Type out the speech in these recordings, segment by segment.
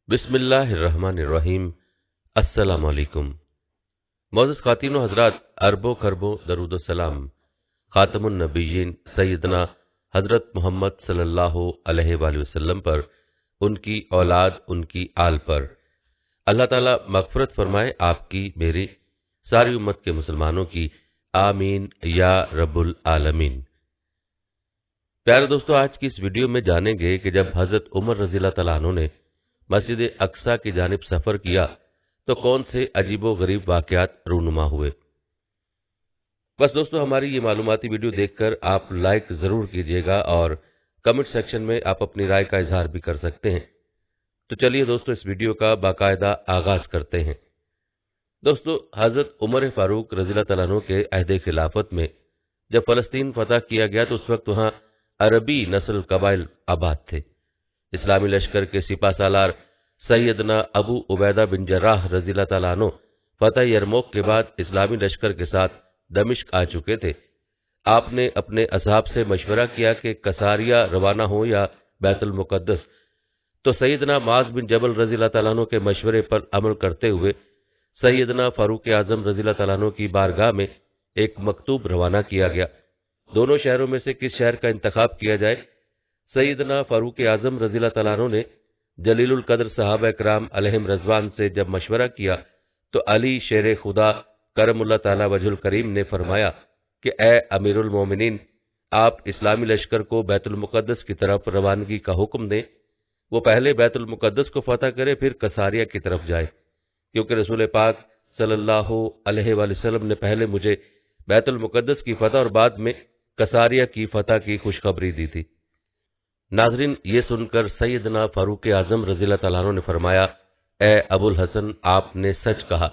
بسم اللہ الرحمن الرحیم۔ السلام علیکم معزز خواتین و حضرات، اربوں خربوں درود و سلام خاتم النبیین سیدنا حضرت محمد صلی اللہ علیہ وآلہ وسلم پر، ان کی اولاد، ان کی آل پر۔ اللہ تعالیٰ مغفرت فرمائے آپ کی، میری، ساری امت کے مسلمانوں کی، آمین یا رب العالمین۔ پیارے دوستو، آج کی اس ویڈیو میں جانیں گے کہ جب حضرت عمر رضی اللہ تعالیٰ عنہ نے مسجد اقصیٰ کی جانب سفر کیا تو کون سے عجیب و غریب واقعات رونما ہوئے۔ بس دوستو، ہماری یہ معلوماتی ویڈیو دیکھ کر آپ لائک ضرور کیجئے گا اور کمنٹ سیکشن میں آپ اپنی رائے کا اظہار بھی کر سکتے ہیں۔ تو چلیے دوستو، اس ویڈیو کا باقاعدہ آغاز کرتے ہیں۔ دوستو، حضرت عمر فاروق رضی اللہ تعالیٰ عنہ کے عہد خلافت میں جب فلسطین فتح کیا گیا تو اس وقت وہاں عربی نسل قبائل آباد تھے۔ اسلامی لشکر کے سپہ سالار سیدنا ابو عبیدہ بن جراح رضی اللہ تعالیٰ عنہ فتح یرموک کے بعد اسلامی لشکر کے ساتھ دمشق آ چکے تھے۔ آپ نے اپنے اصحاب سے مشورہ کیا کہ کساریہ روانہ ہو یا بیت المقدس، تو سیدنا معاذ بن جبل رضی اللہ تعالیٰ عنہ کے مشورے پر عمل کرتے ہوئے سیدنا فاروق اعظم رضی اللہ تعالیٰ عنہ کی بارگاہ میں ایک مکتوب روانہ کیا گیا۔ دونوں شہروں میں سے کس شہر کا انتخاب کیا جائے؟ سیدنا فاروق اعظم رضی اللہ تعالیٰ عنہ نے جلیل القدر صحابہ کرام علیہم رضوان سے جب مشورہ کیا تو علی شیر خدا کرم اللہ تعالیٰ وجہ الکریم نے فرمایا کہ اے امیر المومنین، آپ اسلامی لشکر کو بیت المقدس کی طرف روانگی کا حکم دیں۔ وہ پہلے بیت المقدس کو فتح کرے، پھر کساریہ کی طرف جائے، کیونکہ رسول پاک صلی اللہ علیہ وآلہ وسلم نے پہلے مجھے بیت المقدس کی فتح اور بعد میں کساریہ کی فتح کی خوشخبری دی تھی۔ ناظرین، یہ سن کر سیدنا فاروق اعظم رضی اللہ تعالیٰ عنہ نے فرمایا، اے ابو الحسن، آپ نے سچ کہا۔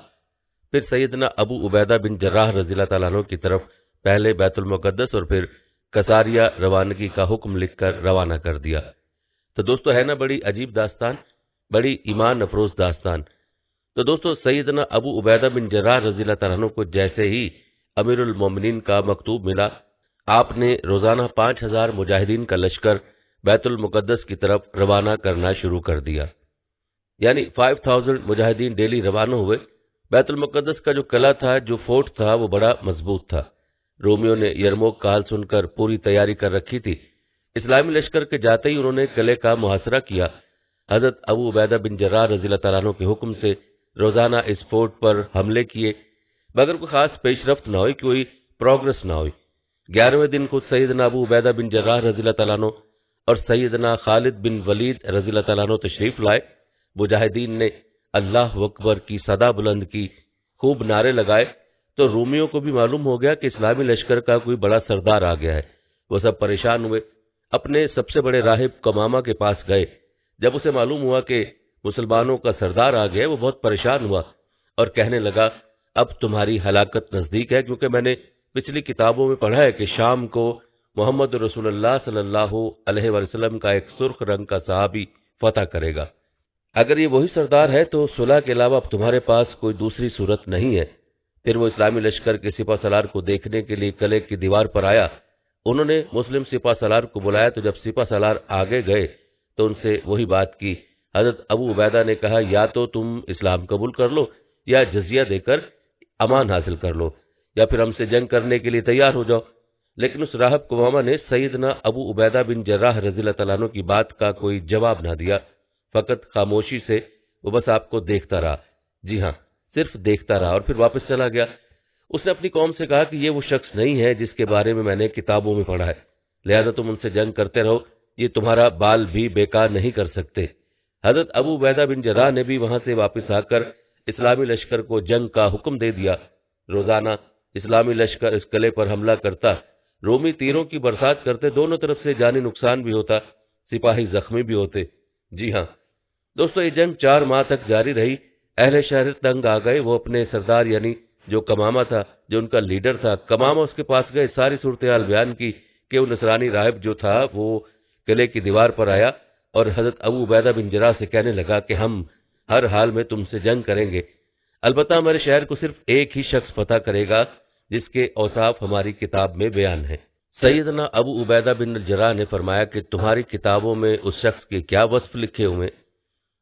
پھر سیدنا ابو عبیدہ بن جراح رضی اللہ تعالیٰ عنہ کی طرف پہلے بیت المقدس اور پھر کساریہ روانگی کا حکم لکھ کر روانہ کر دیا۔ تو دوستو، ہے نا بڑی عجیب داستان، بڑی ایمان افروز داستان۔ تو دوستو، سیدنا ابو عبیدہ بن جراح رضی اللہ تعالیٰ عنہ کو جیسے ہی امیر المومنین کا مکتوب ملا، آپ نے روزانہ 5000 مجاہدین کا لشکر بیت المقدس کی طرف روانہ کرنا شروع کر دیا۔ یعنی 5000 مجاہدین ڈیلی روانہ ہوئے۔ بیت المقدس کا جو قلعہ تھا، جو فورٹ تھا، وہ بڑا مضبوط تھا۔ رومیوں نے یرموک کا حال سن کر پوری تیاری کر رکھی تھی۔ اسلامی لشکر کے جاتے ہی انہوں نے قلعے کا محاصرہ کیا۔ حضرت ابو عبیدہ بن جراح رضی اللہ تعالیٰ عنہ کے حکم سے روزانہ اس فورٹ پر حملے کیے، مگر کوئی خاص پیش رفت نہ ہوئی، کوئی پروگرس نہ ہوئی۔ 11ویں دن خود سیدنا ابو عبیدہ بن جراح رضی اللہ تعالیٰ عنہ اور سیدنا خالد بن ولید رضی اللہ تعالیٰ عنہ تشریف لائے۔ مجاہدین نے اللہ اکبر کی صدا بلند کی، خوب نعرے لگائے، تو رومیوں کو بھی معلوم ہو گیا کہ اسلامی لشکر کا کوئی بڑا سردار آ گیا ہے۔ وہ سب پریشان ہوئے، اپنے سب سے بڑے راہب کمامہ کے پاس گئے۔ جب اسے معلوم ہوا کہ مسلمانوں کا سردار آ گیا، وہ بہت پریشان ہوا اور کہنے لگا، اب تمہاری ہلاکت نزدیک ہے، کیونکہ میں نے پچھلی کتابوں میں پڑھا ہے کہ شام کو محمد رسول اللہ صلی اللہ علیہ وآلہ وسلم کا ایک سرخ رنگ کا صحابی فتح کرے گا۔ اگر یہ وہی سردار ہے تو صلح کے علاوہ اب تمہارے پاس کوئی دوسری صورت نہیں ہے۔ پھر وہ اسلامی لشکر کے سپہ سالار کو دیکھنے کے لیے قلعے کی دیوار پر آیا۔ انہوں نے مسلم سپہ سالار کو بلایا، تو جب سپہ سالار آگے گئے تو ان سے وہی بات کی۔ حضرت ابو عبیدہ نے کہا، یا تو تم اسلام قبول کر لو یا جزیہ دے کر امان حاصل کر لو، یا پھر ہم سے جنگ کرنے کے لیے تیار ہو جاؤ۔ لیکن اس راہب کمامہ نے سیدنا ابو عبیدہ بن جراح رضی اللہ تعالیٰ عنہ کی بات کا کوئی جواب نہ دیا، فقط خاموشی سے وہ بس آپ کو دیکھتا رہا۔ جی ہاں، صرف دیکھتا رہا اور پھر واپس چلا گیا۔ اس نے اپنی قوم سے کہا کہ یہ وہ شخص نہیں ہے جس کے بارے میں نے کتابوں میں پڑھا ہے، لہذا تم ان سے جنگ کرتے رہو، یہ تمہارا بال بھی بیکار نہیں کر سکتے۔ حضرت ابو عبیدہ بن جراح نے بھی وہاں سے واپس آ کر اسلامی لشکر کو جنگ کا حکم دے دیا۔ روزانہ اسلامی لشکر اس قلعے پر حملہ کرتا، رومی تیروں کی برسات کرتے، دونوں طرف سے جانی نقصان بھی ہوتا، سپاہی زخمی بھی ہوتے۔ جی ہاں دوستو، یہ جنگ 4 ماہ تک جاری رہی۔ اہل شہر تنگ آ گئے، وہ اپنے سردار یعنی جو کمامہ تھا، جو ان کا لیڈر تھا، کمامہ اس کے پاس گئے، ساری صورتحال بیان کی کہ وہ نصرانی راہب جو تھا وہ قلعے کی دیوار پر آیا اور حضرت ابو عبیدہ بن جراح سے کہنے لگا کہ ہم ہر حال میں تم سے جنگ کریں گے، البتہ ہمارے شہر کو صرف ایک ہی شخص فتح کرے گا جس کے اوصاف ہماری کتاب میں بیان ہے۔ سیدنا ابو عبیدہ بن جراح نے فرمایا کہ تمہاری کتابوں میں اس شخص کے کیا وصف لکھے ہوئے؟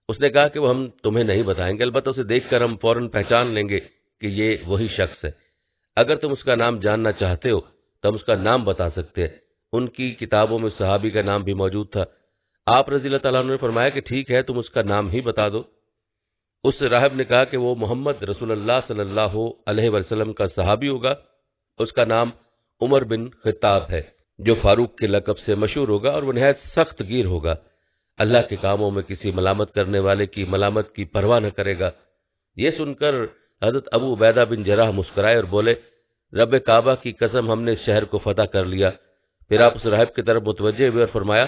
اس نے کہا کہ وہ ہم تمہیں نہیں بتائیں گے، البتہ اسے دیکھ کر ہم فوراً پہچان لیں گے کہ یہ وہی شخص ہے۔ اگر تم اس کا نام جاننا چاہتے ہو تو ہم اس کا نام بتا سکتے ہیں۔ ان کی کتابوں میں صحابی کا نام بھی موجود تھا۔ آپ رضی اللہ تعالیٰ عنہ نے فرمایا کہ ٹھیک ہے، تم اس کا نام ہی بتا دو۔ اس راہب نے کہا کہ وہ محمد رسول اللہ صلی اللہ علیہ وسلم کا صحابی ہوگا، اس کا نام عمر بن خطاب ہے، جو فاروق کے لقب سے مشہور ہوگا، اور وہ نہایت سخت گیر ہوگا، اللہ کے کاموں میں کسی ملامت کرنے والے کی ملامت کی پرواہ نہ کرے گا۔ یہ سن کر حضرت ابو عبیدہ بن جراح مسکرائے اور بولے، رب کعبہ کی قسم، ہم نے اس شہر کو فتح کر لیا۔ پھر آپ اس راہب کی طرف متوجہ ہوئے اور فرمایا،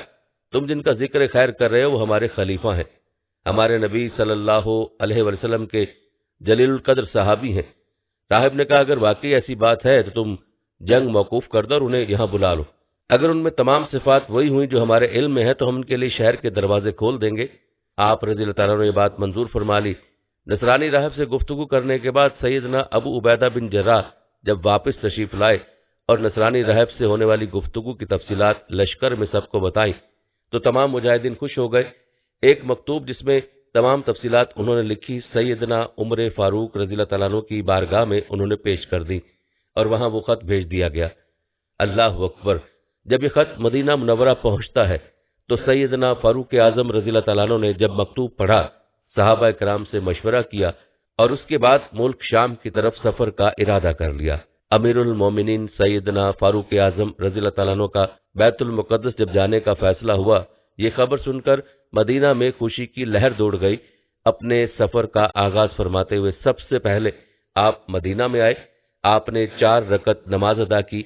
تم جن کا ذکر خیر کر رہے ہو وہ ہمارے خلیفہ ہیں، ہمارے نبی صلی اللہ علیہ وسلم کے جلیل القدر صحابی ہیں۔ راہب نے کہا، اگر واقعی ایسی بات ہے تو تم جنگ موقوف کر دو اور انہیں یہاں بلا لو۔ اگر ان میں تمام صفات وہی ہوئیں جو ہمارے علم میں ہے تو ہم ان کے لیے شہر کے دروازے کھول دیں گے۔ آپ رضی اللہ تعالیٰ نے یہ بات منظور فرما لی۔ نصرانی راہب سے گفتگو کرنے کے بعد سیدنا ابو عبیدہ بن جراح جب واپس تشریف لائے اور نصرانی راہب سے ہونے والی گفتگو کی تفصیلات لشکر میں سب کو بتائیں تو تمام مجاہدین خوش ہو گئے۔ ایک مکتوب جس میں تمام تفصیلات انہوں نے لکھی سیدنا عمر فاروق رضی اللہ تعالیٰ عنہ کی بارگاہ میں انہوں نے پیش کر دی، اور وہاں وہ خط بھیج دیا گیا۔ اللہ اکبر! جب یہ خط مدینہ منورہ پہنچتا ہے تو سیدنا فاروق اعظم رضی اللہ تعالیٰ عنہ نے جب مکتوب پڑھا، صحابہ کرام سے مشورہ کیا اور اس کے بعد ملک شام کی طرف سفر کا ارادہ کر لیا۔ امیر المومنین سیدنا فاروق اعظم رضی اللہ تعالیٰ عنہ کا بیت المقدس جب جانے کا فیصلہ ہوا، یہ خبر سن کر مدینہ میں خوشی کی لہر دوڑ گئی۔ اپنے سفر کا آغاز فرماتے ہوئے سب سے پہلے آپ مدینہ میں آئے۔ آپ نے 4 رکعت نماز ادا کی،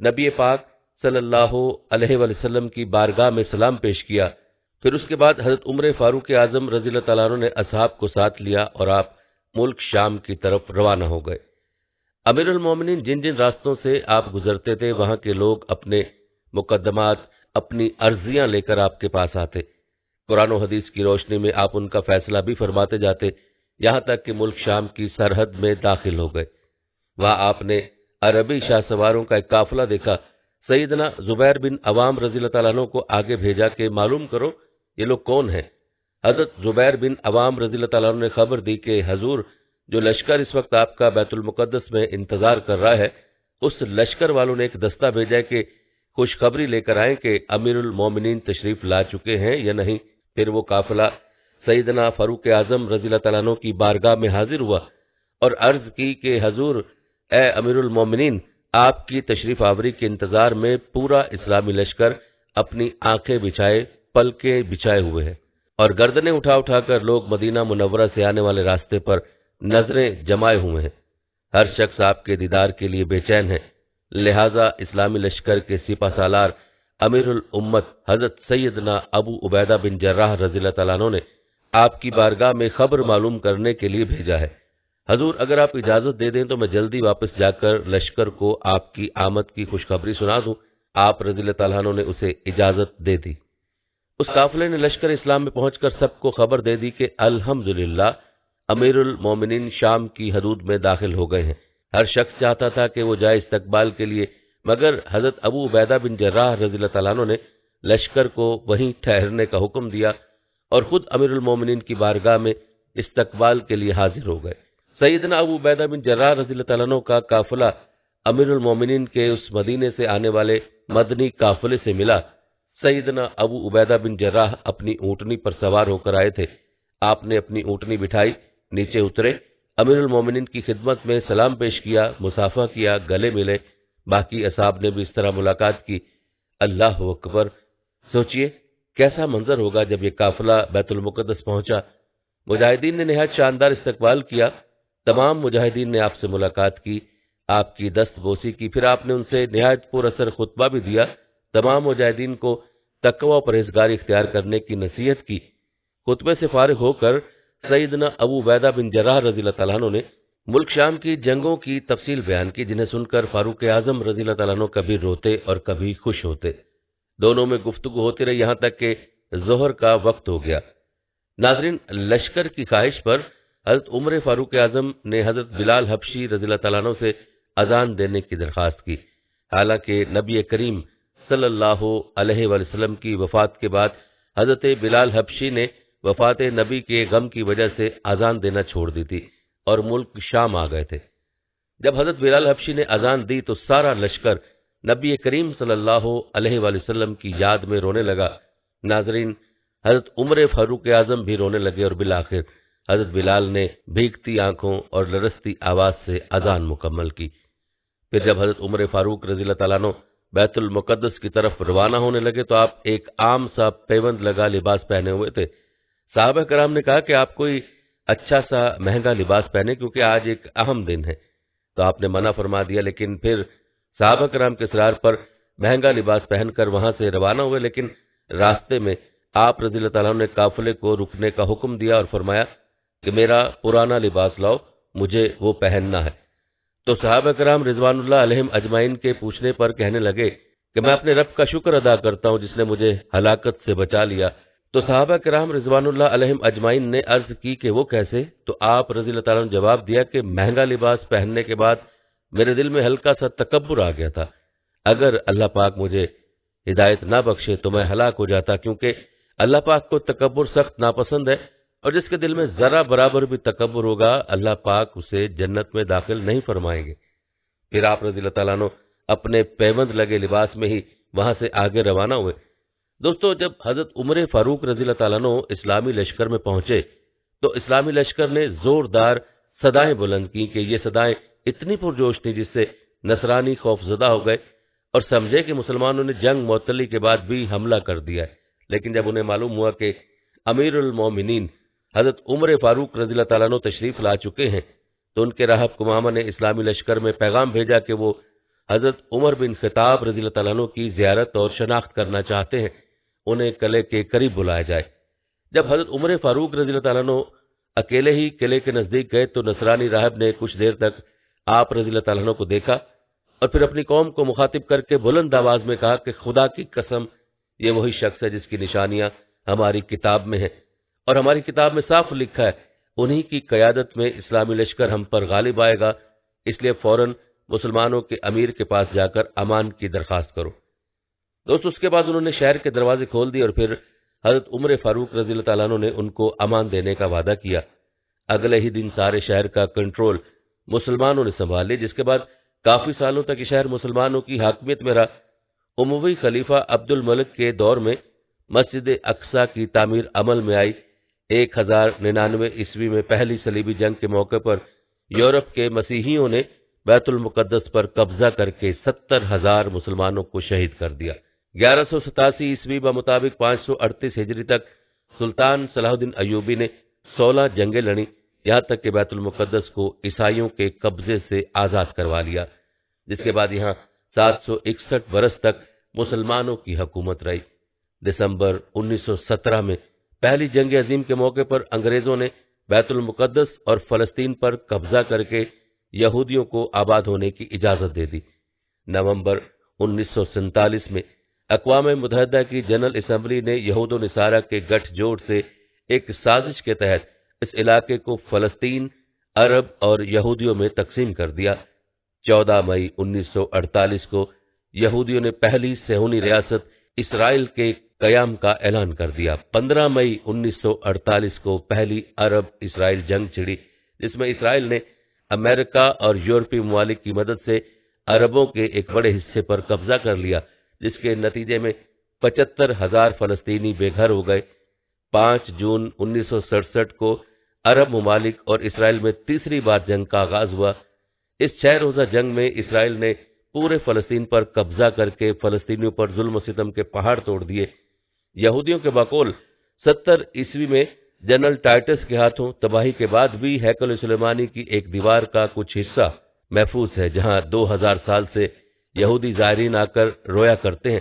نبی پاک صلی اللہ علیہ وسلم کی بارگاہ میں سلام پیش کیا۔ پھر اس کے بعد حضرت عمر فاروق اعظم رضی اللہ تعالیٰ عنہ نے اصحاب کو ساتھ لیا اور آپ ملک شام کی طرف روانہ ہو گئے۔ امیر المومنین جن جن راستوں سے آپ گزرتے تھے وہاں کے لوگ اپنے مقدمات، اپنی عرضیاں لے کر آپ کے پاس آتے۔ قرآن و حدیث کی روشنی میں آپ ان کا فیصلہ بھی فرماتے جاتے، یہاں تک کہ ملک شام کی سرحد میں داخل ہو گئے۔ وہاں آپ نے عربی شاہ سواروں کا ایک قافلہ دیکھا۔ سیدنا زبیر بن عوام رضی اللہ تعالیٰ عنہ کو آگے بھیجا کہ معلوم کرو یہ لوگ کون ہیں۔ حضرت زبیر بن عوام رضی اللہ تعالیٰ عنہ نے خبر دی کہ حضور، جو لشکر اس وقت آپ کا بیت المقدس میں انتظار کر رہا ہے، اس لشکر والوں نے ایک دستہ بھیجا ہے کہ خوشخبری لے کر آئیں کہ امیر المومنین تشریف لا چکے ہیں یا نہیں۔ پھر وہ قافلہ سیدنا فاروق اعظم رضی اللہ تعالیٰ عنہ کی بارگاہ میں حاضر ہوا اور عرض کی کہ حضور، اے امیر المومنین، آپ کی تشریف آوری کے انتظار میں پورا اسلامی لشکر اپنی آنکھیں بچھائے، پلکیں بچھائے ہوئے ہیں، اور گردنیں اٹھا اٹھا کر لوگ مدینہ منورہ سے آنے والے راستے پر نظریں جمائے ہوئے ہیں۔ ہر شخص آپ کے دیدار کے لیے بے چین ہے، لہذا اسلامی لشکر کے سپہ سالار امیر الامت حضرت سیدنا ابو عبیدہ بن جراح رضی اللہ تعالیٰ عنہ نے آپ کی بارگاہ میں خبر معلوم کرنے کے لیے بھیجا ہے۔ حضور، اگر آپ اجازت دے دیں تو میں جلدی واپس جا کر لشکر کو آپ کی آمد کی خوشخبری سنا دوں۔ آپ رضی اللہ تعالیٰ عنہ نے اسے اجازت دے دی۔ اس قافلے نے لشکر اسلام میں پہنچ کر سب کو خبر دے دی کہ الحمدللہ امیر المومنین شام کی حدود میں داخل ہو گئے ہیں۔ ہر شخص چاہتا تھا کہ وہ جائے استقبال کے لیے، مگر حضرت ابو عبیدہ بن جراح رضی اللہ تعالیٰ عنہ نے لشکر کو وہیں ٹھہرنے کا حکم دیا اور خود امیر المومنین کی بارگاہ میں استقبال کے لیے حاضر ہو گئے۔ سیدنا ابو عبیدہ بن جراح رضی اللہ تعالیٰ عنہ کا قافلہ امیر المومنین کے اس مدینے سے آنے والے مدنی قافلے سے ملا۔ سیدنا ابو عبیدہ بن جراح اپنی اونٹنی پر سوار ہو کر آئے تھے۔ آپ نے اپنی اونٹنی بٹھائی، نیچے اترے، امیر المومنین کی خدمت میں سلام پیش کیا، مصافحہ کیا، گلے ملے۔ باقی اصحاب نے بھی اس طرح ملاقات کی۔ اللہ اکبر! سوچئے کیسا منظر ہوگا جب یہ قافلہ بیت المقدس پہنچا۔ مجاہدین نے نہایت شاندار استقبال کیا۔ تمام مجاہدین نے آپ سے ملاقات کی، آپ کی دست بوسی کی، پھر آپ نے ان سے نہایت پر اثر خطبہ بھی دیا۔ تمام مجاہدین کو تقوی و پرہیزگاری اختیار کرنے کی نصیحت کی۔ خطبے سے فارغ ہو کر سیدنا ابو عبیدہ بن جراح رضی اللہ تعالیٰ عنہ نے ملک شام کی جنگوں کی تفصیل بیان کی، جنہیں سن کر فاروق اعظم رضی اللہ تعالیٰ عنہ کبھی روتے اور کبھی خوش ہوتے۔ دونوں میں گفتگو ہوتی رہی، یہاں تک کہ ظہر کا وقت ہو گیا۔ ناظرین، لشکر کی خواہش پر حضرت عمر فاروق اعظم نے حضرت بلال حبشی رضی اللہ تعالیٰ عنہ سے اذان دینے کی درخواست کی۔ حالانکہ نبی کریم صلی اللہ علیہ وسلم کی وفات کے بعد حضرت بلال حبشی نے وفات نبی کے غم کی وجہ سے اذان دینا چھوڑ دی تھی اور ملک شام آ گئے تھے۔ جب حضرت بلال حبشی نے اذان دی تو سارا لشکر نبی کریم صلی اللہ علیہ وآلہ وسلم کی یاد میں رونے لگا۔ ناظرین، حضرت عمر فاروق اعظم بھی رونے لگے اور بالآخر حضرت بلال نے بھیگتی آنکھوں اور لرزتی آواز سے اذان مکمل کی۔ پھر جب حضرت عمر فاروق رضی اللہ تعالیٰ عنہ بیت المقدس کی طرف روانہ ہونے لگے تو آپ ایک عام سا پیوند لگا لباس پہنے ہوئے تھے۔ صحابہ کرام نے کہا کہ آپ کوئی اچھا سا مہنگا لباس پہنے کیونکہ آج ایک اہم دن ہے، تو آپ نے منع فرما دیا، لیکن پھر صحابہ کرام کے اصرار پر مہنگا لباس پہن کر وہاں سے روانہ ہوئے، لیکن راستے میں آپ رضی اللہ تعالیٰ نے قافلے کو رکنے کا حکم دیا اور فرمایا کہ میرا پرانا لباس لاؤ، مجھے وہ پہننا ہے۔ تو صحابہ کرام رضوان اللہ علیہم اجمعین کے پوچھنے پر کہنے لگے کہ میں اپنے رب کا شکر ادا کرتا ہوں جس نے مجھے ہلاکت سے بچا لیا۔ تو صحابہ کرام رضوان اللہ علیہم اجمعین نے عرض کی کہ وہ کیسے؟ تو آپ رضی اللہ تعالیٰ نے جواب دیا کہ مہنگا لباس پہننے کے بعد میرے دل میں ہلکا سا تکبر آ گیا تھا، اگر اللہ پاک مجھے ہدایت نہ بخشے تو میں ہلاک ہو جاتا، کیونکہ اللہ پاک کو تکبر سخت ناپسند ہے، اور جس کے دل میں ذرا برابر بھی تکبر ہوگا اللہ پاک اسے جنت میں داخل نہیں فرمائیں گے۔ پھر آپ رضی اللہ تعالیٰ عنہ اپنے پیوند لگے لباس میں ہی وہاں سے آگے روانہ ہوئے۔ دوستو، جب حضرت عمر فاروق رضی اللہ تعالیٰ عنہ اسلامی لشکر میں پہنچے تو اسلامی لشکر نے زوردار صدائیں بلند کی کہ یہ صدائیں اتنی پرجوش تھیں جس سے نصرانی خوف زدہ ہو گئے اور سمجھے کہ مسلمانوں نے جنگ معطلی کے بعد بھی حملہ کر دیا ہے۔ لیکن جب انہیں معلوم ہوا کہ امیر المومنین حضرت عمر فاروق رضی اللہ تعالیٰ عنہ تشریف لا چکے ہیں تو ان کے راہب کمامہ نے اسلامی لشکر میں پیغام بھیجا کہ وہ حضرت عمر بن خطاب رضی اللہ تعالیٰ عنہ کی زیارت اور شناخت کرنا چاہتے ہیں، انہیں قلعے کے قریب بلایا جائے۔ جب حضرت عمر فاروق رضی اللہ تعالیٰ عنہ اکیلے ہی قلعے کے نزدیک گئے تو نصرانی راہب نے کچھ دیر تک آپ رضی اللہ تعالیٰ عنہ کو دیکھا اور پھر اپنی قوم کو مخاطب کر کے بلند آواز میں کہا کہ خدا کی قسم، یہ وہی شخص ہے جس کی نشانیاں ہماری کتاب میں ہیں، اور ہماری کتاب میں صاف لکھا ہے انہی کی قیادت میں اسلامی لشکر ہم پر غالب آئے گا، اس لیے فوراً مسلمانوں کے امیر کے پاس جا کر امان کی درخواست کرو۔ دوست، اس کے بعد انہوں نے شہر کے دروازے کھول دیے اور پھر حضرت عمر فاروق رضی اللہ تعالیٰ عنہ نے ان کو امان دینے کا وعدہ کیا۔ اگلے ہی دن سارے شہر کا کنٹرول مسلمانوں نے سنبھال لی، جس کے بعد کافی سالوں تک یہ شہر مسلمانوں کی حاکمیت میں رہا۔ اموی خلیفہ عبد الملک کے دور میں مسجد اقصی کی تعمیر عمل میں آئی۔ 1099 عیسوی میں پہلی صلیبی جنگ کے موقع پر یورپ کے مسیحیوں نے بیت المقدس پر قبضہ کر کے 70,000 مسلمانوں کو شہید کر دیا۔ 1187 عیسوی بمطابق 538 ہجری تک سلطان صلاح الدین ایوبی نے 16 جنگیں لڑیں، یہاں تک کہ بیت المقدس کو عیسائیوں کے قبضے سے آزاد کروا لیا، جس کے بعد یہاں 761 برس تک مسلمانوں کی حکومت رہی۔ دسمبر 1917 میں پہلی جنگ عظیم کے موقع پر انگریزوں نے بیت المقدس اور فلسطین پر قبضہ کر کے یہودیوں کو آباد ہونے کی اجازت دے دی۔ نومبر 1947 میں اقوام متحدہ کی جنرل اسمبلی نے یہود و نصارہ کے گٹھ جوڑ سے ایک سازش کے تحت اس علاقے کو فلسطین، عرب اور یہودیوں میں تقسیم کر دیا۔ 14 مئی 1948 کو یہودیوں نے پہلی صہیونی ریاست اسرائیل کے قیام کا اعلان کر دیا۔ 15 مئی 1948 کو پہلی عرب اسرائیل جنگ چھڑی، جس میں اسرائیل نے امریکہ اور یورپی ممالک کی مدد سے عربوں کے ایک بڑے حصے پر قبضہ کر لیا، جس کے نتیجے میں 75,000 فلسطینی بے گھر ہو گئے۔ 5 جون 1967 کو عرب ممالک اور اسرائیل میں تیسری بار جنگ کا آغاز ہوا۔ اس 6 روزہ جنگ میں اسرائیل نے پورے فلسطین پر قبضہ کر کے فلسطینیوں پر ظلم و ستم کے پہاڑ توڑ دیے۔ یہودیوں کے بقول 70 عیسوی میں جنرل ٹائٹس کے ہاتھوں تباہی کے بعد بھی ہیکل سلیمانی کی ایک دیوار کا کچھ حصہ محفوظ ہے، جہاں 2000 سال سے یہودی زائرین آ کر رویا کرتے ہیں،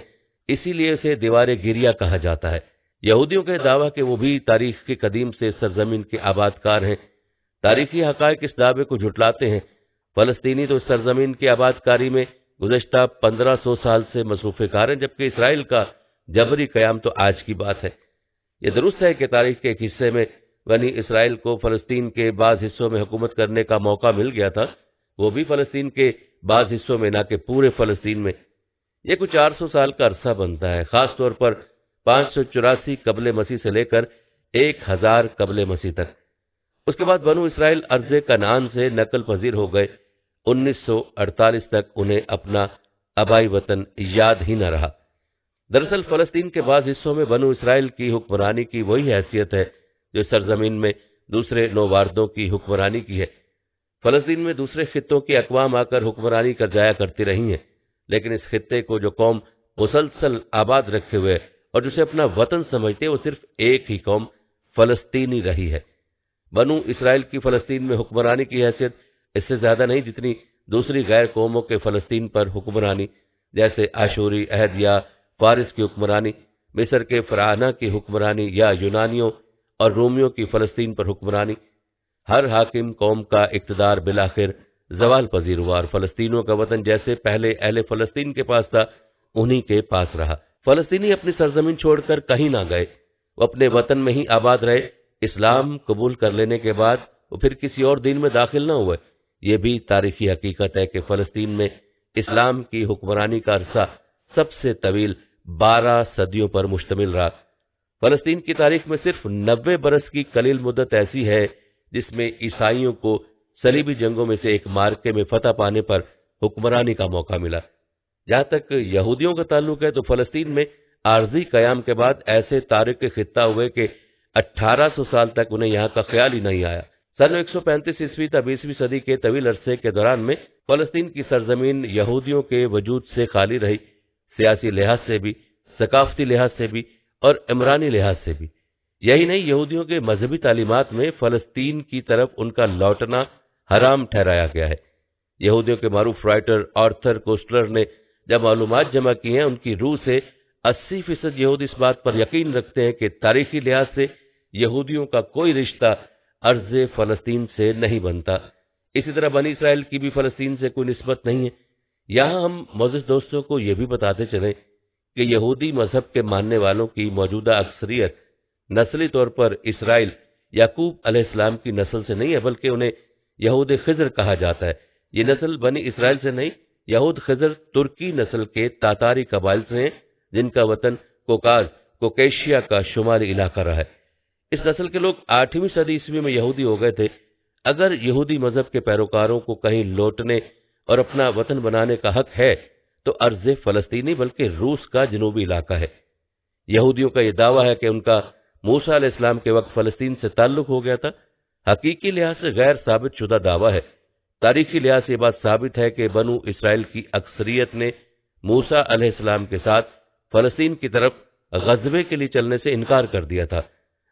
اسی لیے اسے دیوار گریہ کہا جاتا ہے۔ یہودیوں کے دعویٰ کہ وہ بھی تاریخ کے قدیم سے سرزمین کے آباد کار ہیں۔ تاریخی حقائق اس دعوے کو جھٹلاتے ہیں۔ فلسطینی تو اس سرزمین کی آباد کاری میں گزشتہ 1500 سال سے مصروف کار ہیں، جبکہ اسرائیل کا جبری قیام تو آج کی بات ہے۔ یہ درست ہے کہ تاریخ کے ایک حصے میں بنی اسرائیل کو فلسطین کے بعض حصوں میں حکومت کرنے کا موقع مل گیا تھا، وہ بھی فلسطین کے بعض حصوں میں، نہ کہ پورے فلسطین میں۔ یہ کچھ 400 سال کا عرصہ بنتا ہے، خاص طور پر 584 قبل مسیح سے لے کر 1000 قبل مسیح تک۔ اس کے بعد بنو اسرائیل ارض کنعان سے نقل پذیر ہو گئے۔ 1948 تک انہیں اپنا آبائی وطن یاد ہی نہ رہا۔ دراصل فلسطین کے بعض حصوں میں بنو اسرائیل کی حکمرانی کی وہی حیثیت ہے جو سرزمین میں دوسرے نوواردوں کی حکمرانی کی ہے۔ فلسطین میں دوسرے خطوں کی اقوام آ کر حکمرانی کر جایا کرتی رہی ہیں، لیکن اس خطے کو جو قوم مسلسل آباد رکھے ہوئے اور جسے اپنا وطن سمجھتے وہ صرف ایک ہی قوم فلسطینی رہی ہے۔ بنو اسرائیل کی فلسطین میں حکمرانی کی حیثیت اس سے زیادہ نہیں جتنی دوسری غیر قوموں کے فلسطین پر حکمرانی، جیسے آشوری عہد یا فارس کی حکمرانی، مصر کے فراعنہ کی حکمرانی یا یونانیوں اور رومیوں کی فلسطین پر حکمرانی۔ ہر حاکم قوم کا اقتدار بالآخر زوال پذیر ہوا اور فلسطینیوں کا وطن جیسے پہلے اہل فلسطین کے پاس تھا انہی کے پاس رہا۔ فلسطینی اپنی سرزمین چھوڑ کر کہیں نہ گئے، وہ اپنے وطن میں ہی آباد رہے۔ اسلام قبول کر لینے کے بعد وہ پھر کسی اور دین میں داخل نہ ہوئے۔ یہ بھی تاریخی حقیقت ہے کہ فلسطین میں اسلام کی حکمرانی کا عرصہ سب سے طویل 12 صدیوں پر مشتمل رہا۔ فلسطین کی تاریخ میں صرف 90 برس کی قلیل مدت ایسی ہے جس میں عیسائیوں کو صلیبی جنگوں میں سے ایک مارکے میں فتح پانے پر حکمرانی کا موقع ملا۔ جہاں تک یہودیوں کا تعلق ہے تو فلسطین میں عارضی قیام کے بعد ایسے تارک خطہ ہوئے کہ 1800 سال تک انہیں یہاں کا خیال ہی نہیں آیا۔ سن 135 عیسوی تا 20ویں صدی کے طویل عرصے کے دوران میں فلسطین کی سرزمین یہودیوں کے وجود سے خالی رہی، سیاسی لحاظ سے بھی، ثقافتی لحاظ سے بھی اور عمرانی لحاظ سے بھی۔ یہی نہیں، یہودیوں کے مذہبی تعلیمات میں فلسطین کی طرف ان کا لوٹنا حرام ٹھہرایا گیا ہے۔ یہودیوں کے معروف رائٹر آرتھر کوسٹلر نے جب معلومات جمع کی ہیں، ان کی روح سے 80% یہود اس بات پر یقین رکھتے ہیں کہ تاریخی لحاظ سے یہودیوں کا کوئی رشتہ ارض فلسطین سے نہیں بنتا۔ اسی طرح بنی اسرائیل کی بھی فلسطین سے کوئی نسبت نہیں ہے۔ یہاں ہم معزز دوستوں کو یہ بھی بتاتے چلیں کہ یہودی مذہب کے ماننے والوں کی موجودہ اکثریت نسلی طور پر اسرائیل یعقوب علیہ السلام کی نسل سے نہیں ہے، بلکہ انہیں یہود خضر کہا جاتا ہے۔ یہ نسل بنی اسرائیل سے نہیں، یہود خضر ترکی نسل کے تاتاری قبائل سے ہیں جن کا وطن کوکیشیا کا شمالی علاقہ رہا ہے۔ اس نسل کے لوگ 8ویں صدی عیسوی میں یہودی ہو گئے تھے۔ اگر یہودی مذہب کے پیروکاروں کو کہیں لوٹنے اور اپنا وطن بنانے کا حق ہے تو ارض فلسطینی بلکہ روس کا جنوبی علاقہ ہے۔ یہودیوں کا یہ دعویٰ ہے کہ ان کا موسیٰ علیہ السلام کے وقت فلسطین سے تعلق ہو گیا تھا۔ حقیقی لحاظ سے غیر ثابت شدہ دعویٰ ہے۔ تاریخی لحاظ سے یہ بات ثابت ہے کہ بنو اسرائیل کی اکثریت نے موسیٰ علیہ السلام کے ساتھ فلسطین کی طرف غزوے کے لیے چلنے سے انکار کر دیا تھا۔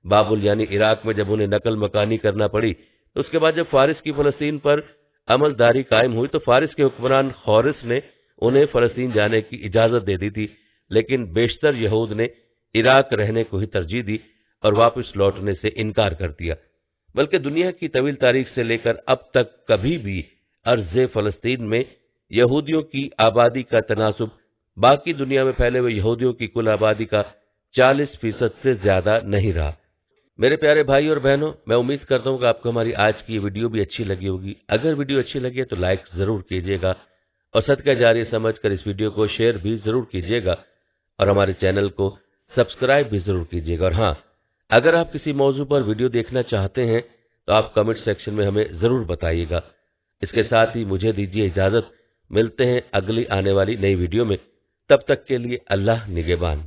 بابل یعنی عراق میں جب انہیں نقل مکانی کرنا پڑی تو اس کے بعد جب فارس کی فلسطین پر عملداری قائم ہوئی تو فارس کے حکمران خورس نے انہیں فلسطین جانے کی اجازت دے دی تھی، لیکن بیشتر یہود نے عراق رہنے کو ہی ترجیح دی اور واپس لوٹنے سے انکار کر دیا۔ بلکہ دنیا کی طویل تاریخ سے لے کر اب تک کبھی بھی ارض فلسطین میں یہودیوں کی آبادی کا تناسب باقی دنیا میں پھیلے ہوئے یہودیوں کی کل آبادی کا 40% سے زیادہ نہیں رہا۔ میرے پیارے بھائی اور بہنوں، میں امید کرتا ہوں کہ آپ کو ہماری آج کی یہ ویڈیو بھی اچھی لگی ہوگی۔ اگر ویڈیو اچھی لگی ہے تو لائک ضرور کیجیے گا اور صدقہ جاریہ سمجھ کر اس ویڈیو کو شیئر بھی ضرور کیجیے گا اور ہمارے چینل کو سبسکرائب بھی ضرور کیجیے گا۔ اور ہاں، اگر آپ کسی موضوع پر ویڈیو دیکھنا چاہتے ہیں تو آپ کمنٹ سیکشن میں ہمیں ضرور بتائیے گا۔ اس کے ساتھ ہی مجھے دیجیے اجازت، ملتے ہیں اگلی آنے والی نئی ویڈیو میں۔ تب تک کے لیے اللہ نگہبان۔